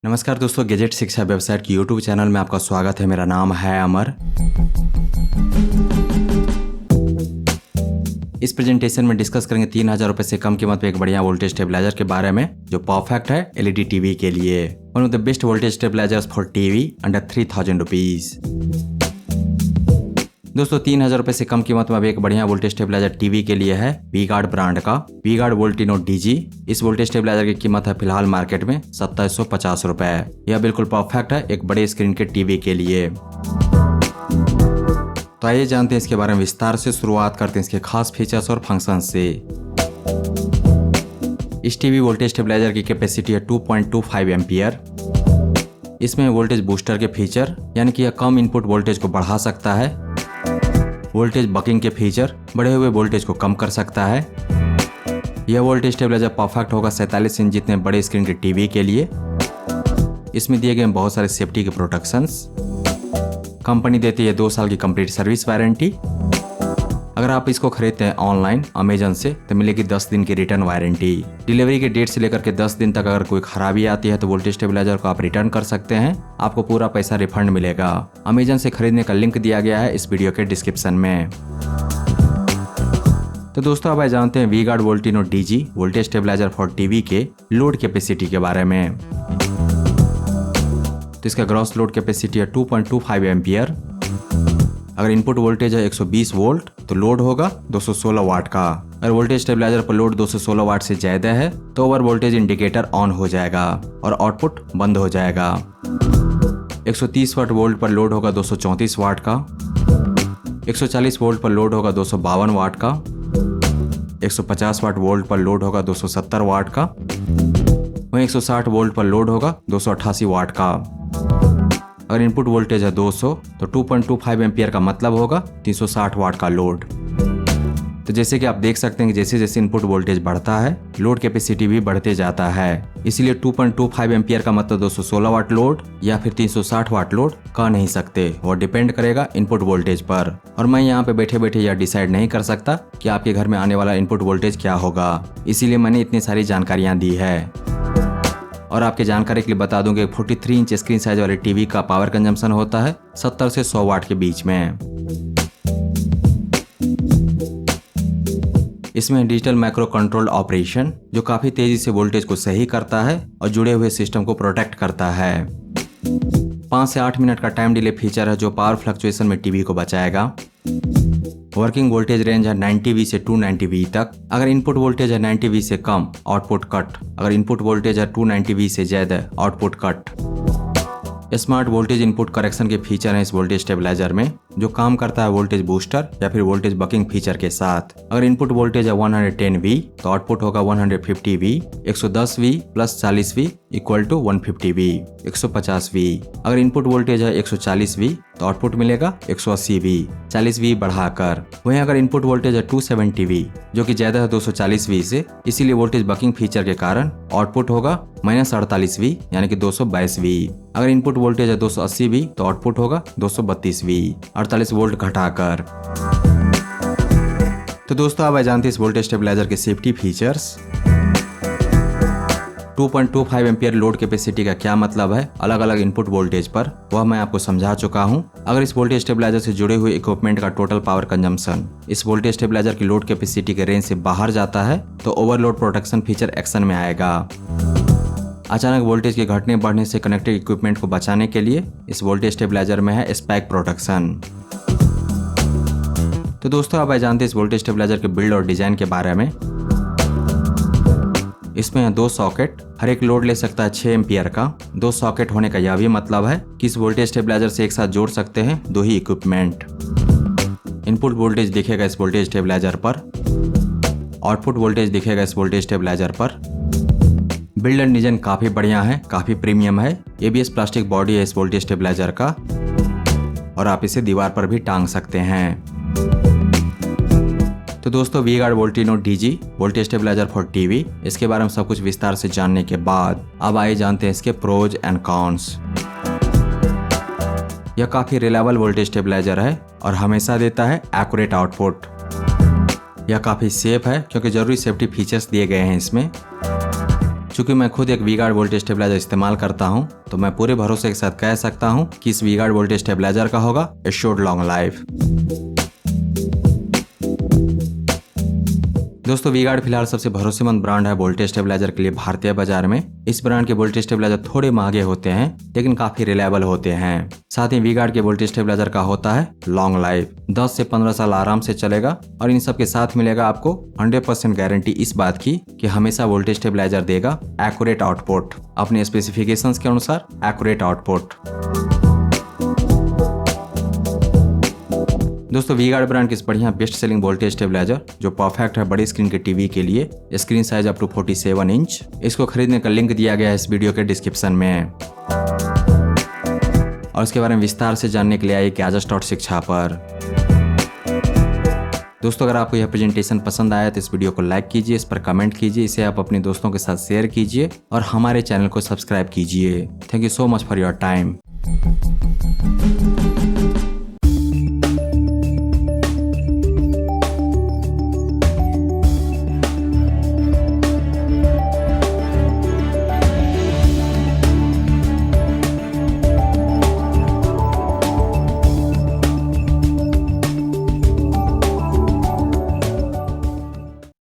नमस्कार दोस्तों, गैजेट शिक्षा वेबसाइट की यूट्यूब चैनल में आपका स्वागत है। मेरा नाम है अमर। इस प्रेजेंटेशन में डिस्कस करेंगे 3000 रुपए से कम कीमत में एक बढ़िया वोल्टेज स्टेबलाइजर के बारे में जो परफेक्ट है एलईडी टीवी के लिए। One of the best voltage stabilisers for TV under 3000 rupees. दोस्तों 3000 रुपए से कम कीमत में अभी एक बढ़िया वोल्टेज स्टेबलाइजर टीवी के लिए है वी-गार्ड ब्रांड का वी-गार्ड वोल्टिनो डीजी। इस वोल्टेज स्टेबलाइजर की कीमत है फिलहाल मार्केट में 2750 रुपए। यह बिल्कुल परफेक्ट है एक बड़े स्क्रीन के टीवी के लिए। तो आइए जानते हैं इसके बारे में विस्तार से। शुरुआत करते हैं इसके खास फीचर्स और फंक्शन से। इस टीवी वोल्टेज स्टेबलाइजर की कैपेसिटी है 2.25 एम्पियर। इसमें वोल्टेज बूस्टर के फीचर, यानी कि यह कम इनपुट वोल्टेज को बढ़ा सकता है। वोल्टेज बकिंग के फीचर, बढ़े हुए वोल्टेज को कम कर सकता है। यह वोल्टेज स्टेबलाइजर परफेक्ट होगा 47 इंच जितने बड़े स्क्रीन के टीवी के लिए। इसमें दिए गए बहुत सारे सेफ्टी के प्रोटेक्शंस। कंपनी देती है 2 साल की कंप्लीट सर्विस वारंटी। अगर आप इसको खरीदते हैं ऑनलाइन अमेजन से तो मिलेगी 10 दिन की रिटर्न वारंटी। डिलीवरी के डेट से लेकर के 10 दिन तक अगर कोई खराबी आती है तो वोल्टेज स्टेबलाइजर को आप रिटर्न कर सकते हैं। आपको पूरा पैसा रिफंड मिलेगा। अमेजन से खरीदने का लिंक दिया गया है इस वीडियो के डिस्क्रिप्शन में। तो दोस्तों अब जानते हैं V Guard Voltino DG voltage stabiliser for TV के लोड कैपेसिटी के बारे में। तो इसका ग्रॉस लोड कैपेसिटी है 2.25 एम्पियर। अगर इनपुट वोल्टेज है 120 वोल्ट तो लोड होगा 216 वाट का। अगर वोल्टेज स्टेबलाइजर पर लोड 216 वाट से ज्यादा है तो ओवर वोल्टेज इंडिकेटर ऑन हो जाएगा और आउटपुट बंद हो जाएगा। 130 वाट वोल्ट पर लोड होगा 234 वाट का। 140 वोल्ट पर लोड होगा 252 वाट का। 150 वाट वोल्ट पर लोड होगा 270 वाट का। वहीं 160 वोल्ट पर लोड होगा 288 वाट का। अगर इनपुट वोल्टेज है 200 तो 2.25 एम्पियर का मतलब होगा 360 वाट का लोड। तो जैसे कि आप देख सकते हैं कि जैसे जैसे इनपुट वोल्टेज बढ़ता है लोड कैपेसिटी भी बढ़ते जाता है। इसीलिए 2.25 एम्पियर का मतलब 216 वाट लोड या फिर 360 वाट लोड कह नहीं सकते। वो डिपेंड करेगा इनपुट वोल्टेज पर। और मैं यहाँ पे बैठे बैठे यह डिसाइड नहीं कर सकता कि आपके घर में आने वाला इनपुट वोल्टेज क्या होगा। इसीलिए मैंने इतनी सारी जानकारियाँ दी है। और आपके जानकारी के लिए बता दूं कि 43 इंच स्क्रीन साइज वाले टीवी का पावर कंजम्पशन होता है 70 से 100 वाट के बीच में। इसमें डिजिटल माइक्रो कंट्रोल ऑपरेशन जो काफी तेजी से वोल्टेज को सही करता है और जुड़े हुए सिस्टम को प्रोटेक्ट करता है। 5 से 8 मिनट का टाइम डिले फीचर है जो पावर फ्लक्चुएशन में टीवी को बचाएगा। वर्किंग वोल्टेज रेंज है 90V से 290V तक। अगर इनपुट वोल्टेज है 90V से कम आउटपुट कट। अगर इनपुट वोल्टेज है 290V से ज्यादा output cut. Smart voltage input correction के फीचर हैं इस वोल्टेज स्टेबलाइजर में जो काम करता है वोल्टेज बूस्टर या फिर वोल्टेज बकिंग फीचर के साथ। अगर इनपुट वोल्टेज है 110V तो आउटपुट होगा 150V। 110V plus 40V equal to 150V। 150V। अगर इनपुट वोल्टेज है 140V तो आउटपुट मिलेगा 180V। 40V बढ़ाकर। वहीं अगर इनपुट वोल्टेज है 270V जो कि ज्यादा है 240V से, इसीलिए वोल्टेज बकिंग फीचर के कारण आउटपुट होगा -48V यानी कि 222V। अगर इनपुट वोल्टेज है 280V तो आउटपुट होगा 232V। 48 वोल्ट घटाकर। तो दोस्तों अब जानते हैं इस वोल्टेज स्टेबलाइजर के safety features. 2.25 ampere load capacity का क्या मतलब है अलग अलग इनपुट वोल्टेज पर, वह मैं आपको समझा चुका हूं। अगर इस वोल्टेज स्टेबलाइजर से जुड़े हुए इक्विपमेंट का टोटल पावर कंजम्पशन इस वोल्टेज स्टेबलाइजर की लोड कैपेसिटी के रेंज से बाहर जाता है तो ओवरलोड प्रोटेक्शन फीचर एक्शन में आएगा। अचानक वोल्टेज के घटने बढ़ने से कनेक्टेड इक्विपमेंट को बचाने के लिए इस वोल्टेज स्टेबलाइजर में है स्पाइक प्रोटेक्शन। तो दोस्तों अब जानते हैं इस वोल्टेज स्टेबलाइजर के बिल्ड और डिजाइन के बारे में। इसमें है 2 सॉकेट। हर एक लोड ले सकता है 6 एम्पियर का। 2 सॉकेट होने का यह भी मतलब है कि इस वोल्टेज स्टेबलाइजर से एक साथ जोड़ सकते हैं 2 ही इक्विपमेंट। इनपुट वोल्टेज दिखेगा इस वोल्टेज स्टेबलाइजर पर। आउटपुट वोल्टेज दिखेगा इस वोल्टेज स्टेबलाइजर पर। बिल्ड एंड डिजाइन काफी बढ़िया है, काफी प्रीमियम है। ABS प्लास्टिक बॉडी है इस वोल्टेज स्टेबलाइजर का और आप इसे दीवार पर भी टांग सकते हैं। तो दोस्तों V Guard Voltino DG voltage stabiliser for TV, इसके बारे में सब कुछ विस्तार से जानने के बाद अब आइए जानते हैं इसके प्रोज एंड कॉन्स। यह काफी रिलायबल वोल्टेज स्टेबलाइजर है और हमेशा देता है एक्यूरेट आउटपुट। यह काफी सेफ है क्योंकि जरूरी सेफ्टी फीचर्स दिए गए हैं इसमें। चूंकि मैं खुद एक वी-गार्ड वोल्टेज स्टेबलाइजर इस्तेमाल करता हूं, तो मैं पूरे भरोसे के साथ कह सकता हूं कि इस वी-गार्ड वोल्टेज स्टेबलाइजर का होगा एश्योर्ड लॉन्ग लाइफ। दोस्तों वी-गार्ड फिलहाल सबसे भरोसेमंद ब्रांड है वोल्टेज स्टेबलाइजर के लिए भारतीय बाजार में। इस ब्रांड के वोल्टेज स्टेबलाइजर थोड़े महंगे होते हैं लेकिन काफी रिलायबल होते हैं। साथ ही वी-गार्ड के वोल्टेज स्टेबलाइजर का होता है लॉन्ग लाइफ, 10 से 15 साल आराम से चलेगा और इन सब के साथ मिलेगा आपको 100% गारंटी इस बात की कि हमेशा वोल्टेज स्टेबलाइजर देगा एक्यूरेट आउटपुट, अपने स्पेसिफिकेशंस के अनुसार एक्यूरेट आउटपुट। दोस्तों वी-गार्ड ब्रांड की इस बढ़िया बेस्ट सेलिंग वोल्टेज स्टेबलाइजर जो परफेक्ट है बड़ी स्क्रीन के टीवी के लिए, screen size up to 47 inch, इसको खरीदने का लिंक दिया गया है इस वीडियो के डिस्क्रिप्शन में। और इसके बारे में विस्तार से जानने के लिए आइए Gadgets.शिक्षा पर। दोस्तों अगर आपको यह प्रेजेंटेशन पसंद आया तो इस वीडियो को लाइक कीजिए, इस पर कमेंट कीजिए, इसे आप अपने दोस्तों के साथ शेयर कीजिए और हमारे चैनल को सब्सक्राइब कीजिए। Thank you so much for your time.